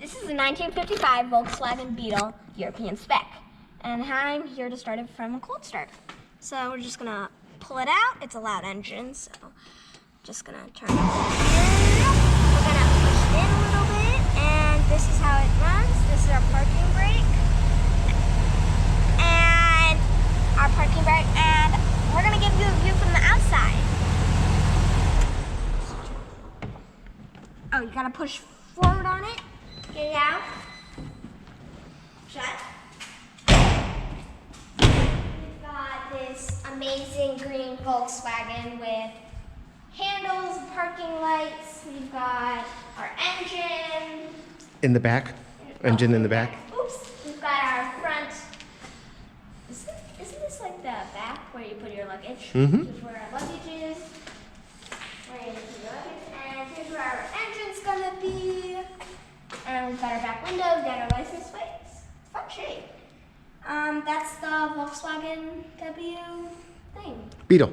This is a 1955 Volkswagen Beetle European Spec, and I'm here to start it from a cold start. So we're just gonna pull it out. It's a loud engine, so just gonna turn it here. We're gonna push it in a little bit, and this is how it runs. This is our parking brake, and we're gonna give you a view from the outside. Oh, you gotta push forward on it. Get it out. Shut. We've got this amazing green Volkswagen with handles, parking lights. We've got our engine. In the back? Engine in the back? Oops. We've got our front. Isn't this like the back where you put your luggage? Mm-hmm. This is where our luggage is. Where you put your luggage. And here's where our engine's gonna be. And we've got our back window, we've got our license plates. It's fun shape. That's the Volkswagen W thing. Beetle.